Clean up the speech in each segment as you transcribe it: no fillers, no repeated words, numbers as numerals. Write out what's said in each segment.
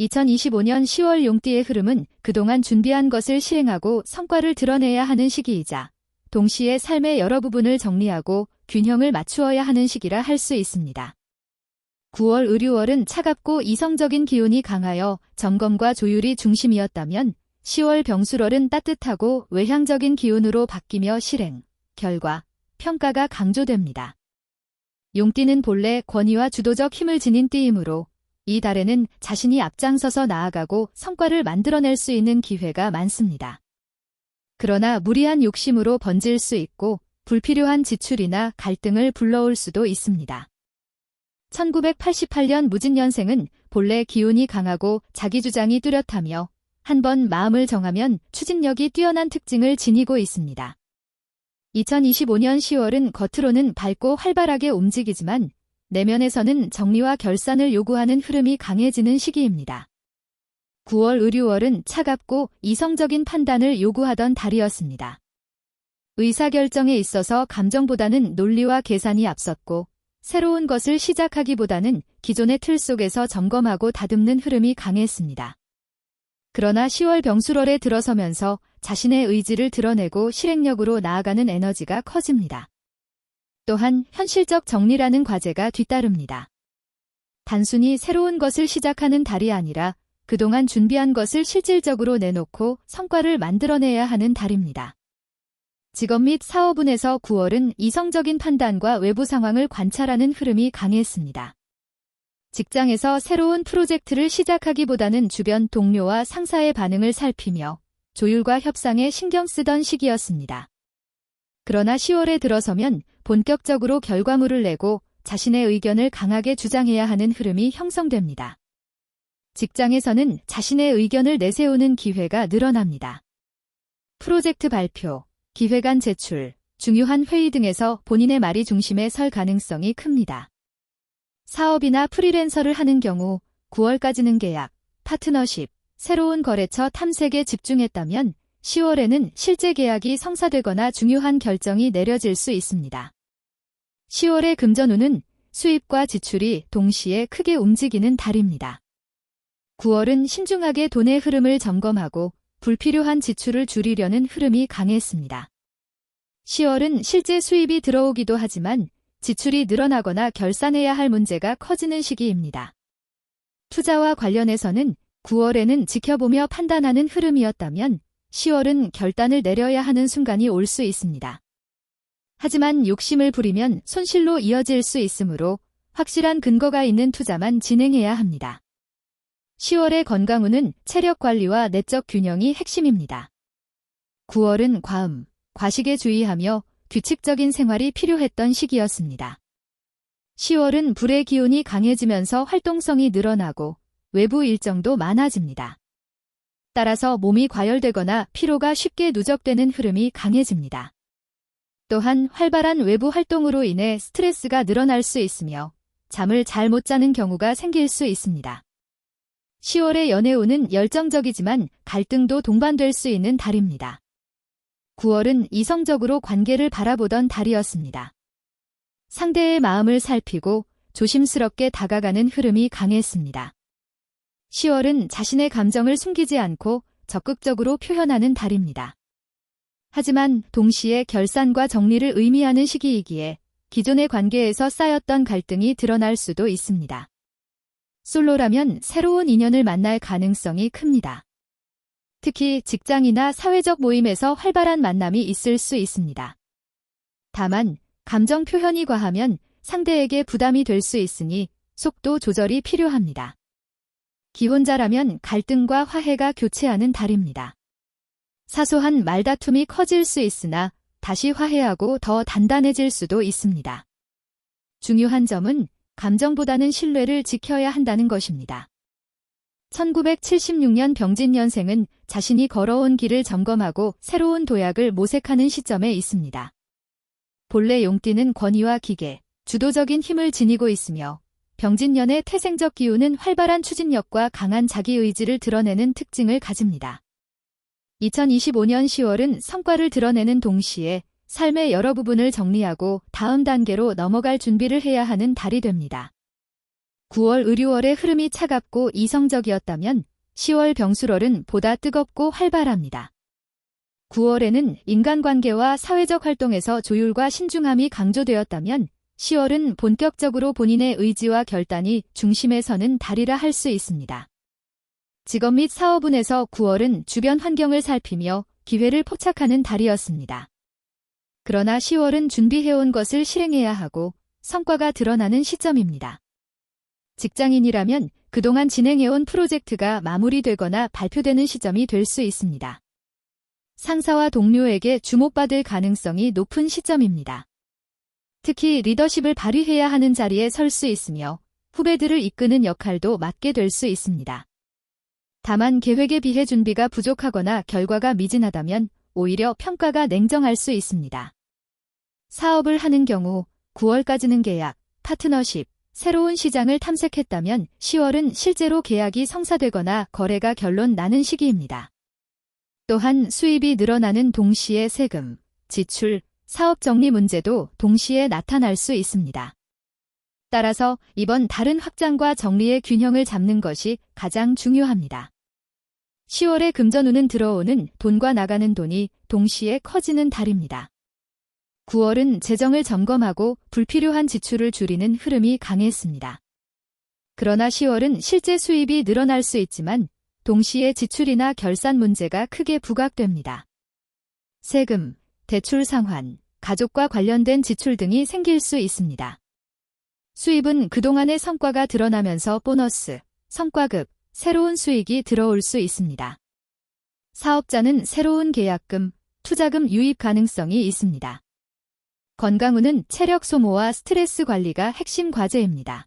2025년 10월 용띠의 흐름은 그동안 준비한 것을 실행하고 성과를 드러내야 하는 시기이자 동시에 삶의 여러 부분을 정리하고 균형을 맞추어야 하는 시기라 할 수 있습니다. 9월 의류월은 차갑고 이성적인 기운이 강하여 점검과 조율이 중심이었다면 10월 병술월은 따뜻하고 외향적인 기운으로 바뀌며 실행, 결과, 평가가 강조됩니다. 용띠는 본래 권위와 주도적 힘을 지닌 띠이므로 이 달에는 자신이 앞장서서 나아가고 성과를 만들어낼 수 있는 기회가 많습니다. 그러나 무리한 욕심으로 번질 수 있고 불필요한 지출이나 갈등을 불러올 수도 있습니다. 1988년 무진년생은 본래 기운이 강하고 자기주장이 뚜렷하며 한번 마음을 정하면 추진력이 뛰어난 특징을 지니고 있습니다. 2025년 10월은 겉으로는 밝고 활발하게 움직이지만 내면에서는 정리와 결산을 요구하는 흐름이 강해지는 시기입니다. 9월 의류월은 차갑고 이성적인 판단을 요구하던 달이었습니다. 의사결정에 있어서 감정보다는 논리와 계산이 앞섰고 새로운 것을 시작하기보다는 기존의 틀 속에서 점검하고 다듬는 흐름이 강했습니다. 그러나 10월 병술월에 들어서면서 자신의 의지를 드러내고 실행력으로 나아가는 에너지가 커집니다. 또한 현실적 정리라는 과제가 뒤따릅니다. 단순히 새로운 것을 시작하는 달이 아니라 그동안 준비한 것을 실질적으로 내놓고 성과를 만들어내야 하는 달입니다. 직업 및 사업운에서 9월은 이성적인 판단과 외부 상황을 관찰하는 흐름이 강했습니다. 직장에서 새로운 프로젝트를 시작하기보다는 주변 동료와 상사의 반응을 살피며 조율과 협상에 신경 쓰던 시기였습니다. 그러나 10월에 들어서면 본격적으로 결과물을 내고 자신의 의견을 강하게 주장해야 하는 흐름이 형성됩니다. 직장에서는 자신의 의견을 내세우는 기회가 늘어납니다. 프로젝트 발표, 기획안 제출, 중요한 회의 등에서 본인의 말이 중심에 설 가능성이 큽니다. 사업이나 프리랜서를 하는 경우 9월까지는 계약, 파트너십, 새로운 거래처 탐색에 집중했다면 10월에는 실제 계약이 성사되거나 중요한 결정이 내려질 수 있습니다. 10월의 금전운은 수입과 지출이 동시에 크게 움직이는 달입니다. 9월은 신중하게 돈의 흐름을 점검하고 불필요한 지출을 줄이려는 흐름이 강했습니다. 10월은 실제 수입이 들어오기도 하지만 지출이 늘어나거나 결산해야 할 문제가 커지는 시기입니다. 투자와 관련해서는 9월에는 지켜보며 판단하는 흐름이었다면 10월은 결단을 내려야 하는 순간이 올 수 있습니다. 하지만 욕심을 부리면 손실로 이어질 수 있으므로 확실한 근거가 있는 투자만 진행해야 합니다. 10월의 건강운은 체력 관리와 내적 균형이 핵심입니다. 9월은 과음, 과식에 주의하며 규칙적인 생활이 필요했던 시기였습니다. 10월은 불의 기운이 강해지면서 활동성이 늘어나고 외부 일정도 많아집니다. 따라서 몸이 과열되거나 피로가 쉽게 누적되는 흐름이 강해집니다. 또한 활발한 외부 활동으로 인해 스트레스가 늘어날 수 있으며 잠을 잘 못 자는 경우가 생길 수 있습니다. 10월의 연애운은 열정적이지만 갈등도 동반될 수 있는 달입니다. 9월은 이성적으로 관계를 바라보던 달이었습니다. 상대의 마음을 살피고 조심스럽게 다가가는 흐름이 강했습니다. 10월은 자신의 감정을 숨기지 않고 적극적으로 표현하는 달입니다. 하지만 동시에 결산과 정리를 의미하는 시기이기에 기존의 관계에서 쌓였던 갈등이 드러날 수도 있습니다. 솔로라면 새로운 인연을 만날 가능성이 큽니다. 특히 직장이나 사회적 모임에서 활발한 만남이 있을 수 있습니다. 다만 감정 표현이 과하면 상대에게 부담이 될 수 있으니 속도 조절이 필요합니다. 기혼자라면 갈등과 화해가 교체하는 달입니다. 사소한 말다툼이 커질 수 있으나 다시 화해하고 더 단단해질 수도 있습니다. 중요한 점은 감정보다는 신뢰를 지켜야 한다는 것입니다. 1976년 병진년생은 자신이 걸어온 길을 점검하고 새로운 도약을 모색하는 시점에 있습니다. 본래 용띠는 권위와 기계, 주도적인 힘을 지니고 있으며 병진년의 태생적 기운은 활발한 추진력과 강한 자기의지를 드러내는 특징을 가집니다. 2025년 10월은 성과를 드러내는 동시에 삶의 여러 부분을 정리하고 다음 단계로 넘어갈 준비를 해야 하는 달이 됩니다. 9월 의류월의 흐름이 차갑고 이성적이었다면 10월 병술월은 보다 뜨겁고 활발합니다. 9월에는 인간관계와 사회적 활동에서 조율과 신중함이 강조되었다면 10월은 본격적으로 본인의 의지와 결단이 중심에 서는 달이라 할 수 있습니다. 직업 및 사업운에서 9월은 주변 환경을 살피며 기회를 포착하는 달이었습니다. 그러나 10월은 준비해온 것을 실행해야 하고 성과가 드러나는 시점입니다. 직장인이라면 그동안 진행해온 프로젝트가 마무리되거나 발표되는 시점이 될 수 있습니다. 상사와 동료에게 주목받을 가능성이 높은 시점입니다. 특히 리더십을 발휘해야 하는 자리에 설 수 있으며 후배들을 이끄는 역할도 맡게 될 수 있습니다. 다만 계획에 비해 준비가 부족하거나 결과가 미진하다면 오히려 평가가 냉정할 수 있습니다. 사업을 하는 경우 9월까지는 계약, 파트너십, 새로운 시장을 탐색했다면 10월은 실제로 계약이 성사되거나 거래가 결론 나는 시기입니다. 또한 수입이 늘어나는 동시에 세금, 지출, 사업 정리 문제도 동시에 나타날 수 있습니다. 따라서 이번 달은 확장과 정리의 균형을 잡는 것이 가장 중요합니다. 10월에 금전운은 들어오는 돈과 나가는 돈이 동시에 커지는 달입니다. 9월은 재정을 점검하고 불필요한 지출을 줄이는 흐름이 강했습니다. 그러나 10월은 실제 수입이 늘어날 수 있지만 동시에 지출이나 결산 문제가 크게 부각됩니다. 세금, 대출 상환, 가족과 관련된 지출 등이 생길 수 있습니다. 수입은 그동안의 성과가 드러나면서 보너스, 성과급, 새로운 수익이 들어올 수 있습니다. 사업자는 새로운 계약금, 투자금 유입 가능성이 있습니다. 건강운은 체력 소모와 스트레스 관리가 핵심 과제입니다.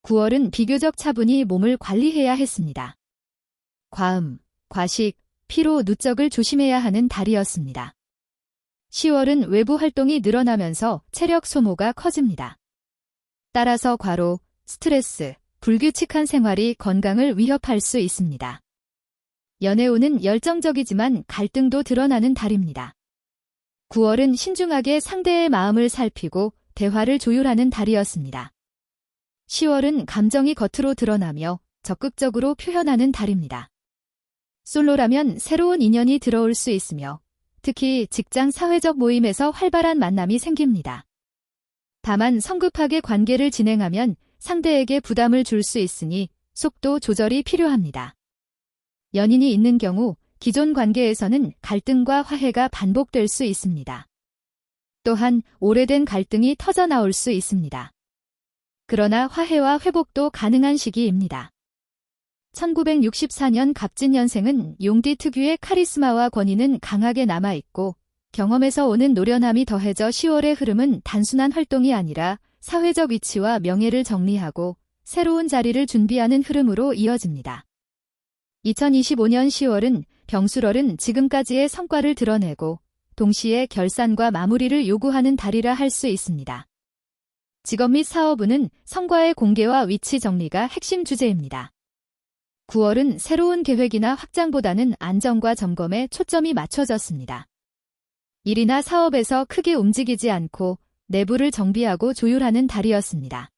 9월은 비교적 차분히 몸을 관리해야 했습니다. 과음, 과식, 피로, 누적을 조심해야 하는 달이었습니다. 10월은 외부 활동이 늘어나면서 체력 소모가 커집니다. 따라서 과로, 스트레스, 불규칙한 생활이 건강을 위협할 수 있습니다. 연애운은 열정적이지만 갈등도 드러나는 달입니다. 9월은 신중하게 상대의 마음을 살피고 대화를 조율하는 달이었습니다. 10월은 감정이 겉으로 드러나며 적극적으로 표현하는 달입니다. 솔로라면 새로운 인연이 들어올 수 있으며 특히 직장 사회적 모임에서 활발한 만남이 생깁니다. 다만 성급하게 관계를 진행하면 상대에게 부담을 줄 수 있으니 속도 조절이 필요합니다. 연인이 있는 경우 기존 관계에서는 갈등과 화해가 반복될 수 있습니다. 또한 오래된 갈등이 터져나올 수 있습니다. 그러나 화해와 회복도 가능한 시기입니다. 1964년 갑진년생은 용띠 특유의 카리스마와 권위는 강하게 남아있고 경험에서 오는 노련함이 더해져 10월의 흐름은 단순한 활동이 아니라 사회적 위치와 명예를 정리하고 새로운 자리를 준비하는 흐름으로 이어집니다. 2025년 10월은 병술월은 지금까지의 성과를 드러내고 동시에 결산과 마무리를 요구하는 달이라 할 수 있습니다. 직업 및 사업운은 성과의 공개와 위치 정리가 핵심 주제입니다. 9월은 새로운 계획이나 확장보다는 안정과 점검에 초점이 맞춰졌습니다. 일이나 사업에서 크게 움직이지 않고 내부를 정비하고 조율하는 달이었습니다.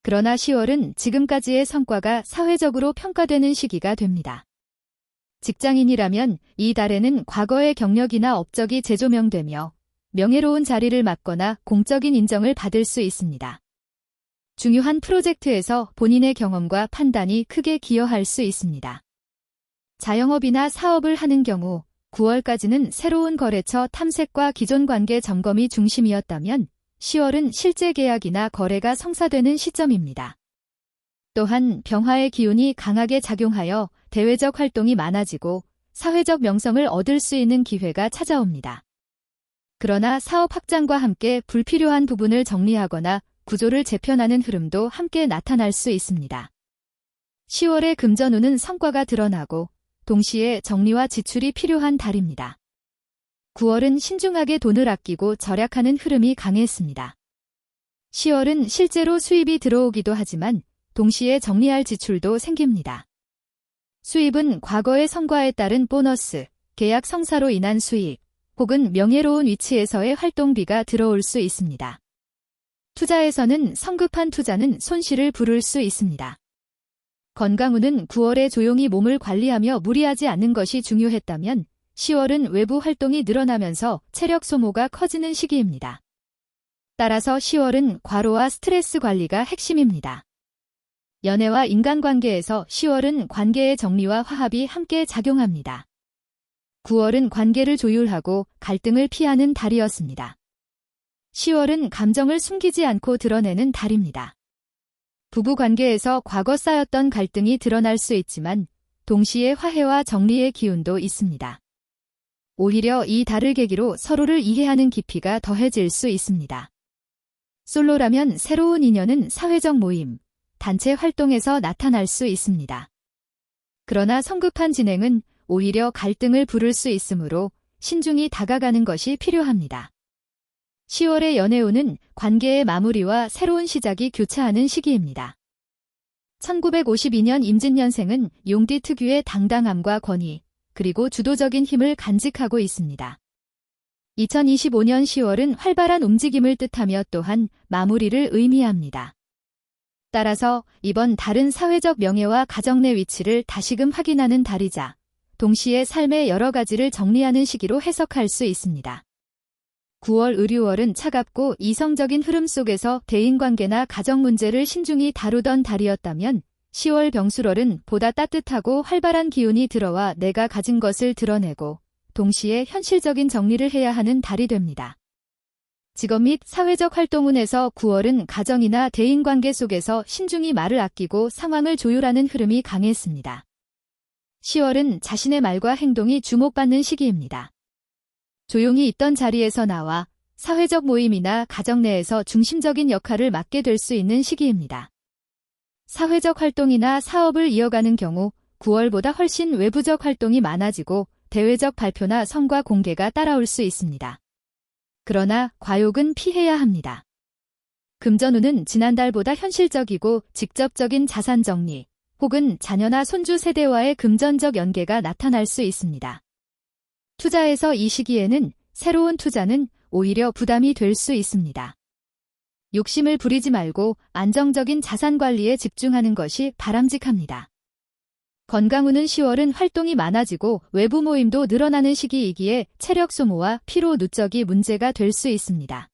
그러나 10월은 지금까지의 성과가 사회적으로 평가되는 시기가 됩니다. 직장인이라면 이 달에는 과거의 경력이나 업적이 재조명되며 명예로운 자리를 맡거나 공적인 인정을 받을 수 있습니다. 중요한 프로젝트에서 본인의 경험과 판단이 크게 기여할 수 있습니다. 자영업이나 사업을 하는 경우 9월까지는 새로운 거래처 탐색과 기존 관계 점검이 중심이었다면 10월은 실제 계약이나 거래가 성사되는 시점입니다. 또한 병화의 기운이 강하게 작용하여 대외적 활동이 많아지고 사회적 명성을 얻을 수 있는 기회가 찾아옵니다. 그러나 사업 확장과 함께 불필요한 부분을 정리하거나 구조를 재편하는 흐름도 함께 나타날 수 있습니다. 10월의 금전운은 성과가 드러나고 동시에 정리와 지출이 필요한 달입니다. 9월은 신중하게 돈을 아끼고 절약하는 흐름이 강했습니다. 10월은 실제로 수입이 들어오기도 하지만 동시에 정리할 지출도 생깁니다. 수입은 과거의 성과에 따른 보너스, 계약 성사로 인한 수익, 혹은 명예로운 위치에서의 활동비가 들어올 수 있습니다. 투자에서는 성급한 투자는 손실을 부를 수 있습니다. 건강운은 9월에 조용히 몸을 관리하며 무리하지 않는 것이 중요했다면 10월은 외부 활동이 늘어나면서 체력 소모가 커지는 시기입니다. 따라서 10월은 과로와 스트레스 관리가 핵심입니다. 연애와 인간관계에서 10월은 관계의 정리와 화합이 함께 작용합니다. 9월은 관계를 조율하고 갈등을 피하는 달이었습니다. 10월은 감정을 숨기지 않고 드러내는 달입니다. 부부관계에서 과거 쌓였던 갈등이 드러날 수 있지만 동시에 화해와 정리의 기운도 있습니다. 오히려 이 달을 계기로 서로를 이해하는 깊이가 더해질 수 있습니다. 솔로라면 새로운 인연은 사회적 모임, 단체 활동에서 나타날 수 있습니다. 그러나 성급한 진행은 오히려 갈등을 부를 수 있으므로 신중히 다가가는 것이 필요합니다. 10월의 연애운은 관계의 마무리와 새로운 시작이 교차하는 시기입니다. 1952년 임진년생은 용띠 특유의 당당함과 권위, 그리고 주도적인 힘을 간직하고 있습니다. 2025년 10월은 활발한 움직임을 뜻하며 또한 마무리를 의미합니다. 따라서 이번 달은 사회적 명예와 가정 내 위치를 다시금 확인하는 달이자 동시에 삶의 여러 가지를 정리하는 시기로 해석할 수 있습니다. 9월 의류월은 차갑고 이성적인 흐름 속에서 대인관계나 가정 문제를 신중히 다루던 달이었다면 10월 병술월은 보다 따뜻하고 활발한 기운이 들어와 내가 가진 것을 드러내고 동시에 현실적인 정리를 해야 하는 달이 됩니다. 직업 및 사회적 활동운에서 9월은 가정이나 대인관계 속에서 신중히 말을 아끼고 상황을 조율하는 흐름이 강했습니다. 10월은 자신의 말과 행동이 주목받는 시기입니다. 조용히 있던 자리에서 나와 사회적 모임이나 가정 내에서 중심적인 역할을 맡게 될 수 있는 시기입니다. 사회적 활동이나 사업을 이어가는 경우 9월보다 훨씬 외부적 활동이 많아지고 대외적 발표나 성과 공개가 따라올 수 있습니다. 그러나 과욕은 피해야 합니다. 금전운은 지난달보다 현실적이고 직접적인 자산 정리, 혹은 자녀나 손주 세대와의 금전적 연계가 나타날 수 있습니다. 투자에서 이 시기에는 새로운 투자는 오히려 부담이 될 수 있습니다. 욕심을 부리지 말고 안정적인 자산 관리에 집중하는 것이 바람직합니다. 건강운은 10월은 활동이 많아지고 외부 모임도 늘어나는 시기이기에 체력 소모와 피로 누적이 문제가 될 수 있습니다.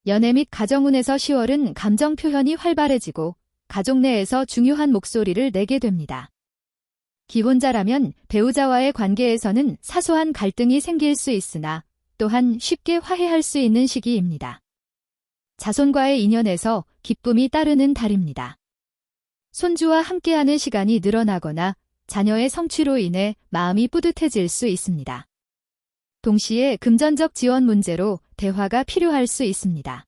연애 및 가정운에서 10월은 감정 표현이 활발해지고 가족 내에서 중요한 목소리를 내게 됩니다. 기혼자라면 배우자와의 관계에서는 사소한 갈등이 생길 수 있으나 또한 쉽게 화해할 수 있는 시기입니다. 자손과의 인연에서 기쁨이 따르는 달입니다. 손주와 함께하는 시간이 늘어나거나 자녀의 성취로 인해 마음이 뿌듯해질 수 있습니다. 동시에 금전적 지원 문제로 대화가 필요할 수 있습니다.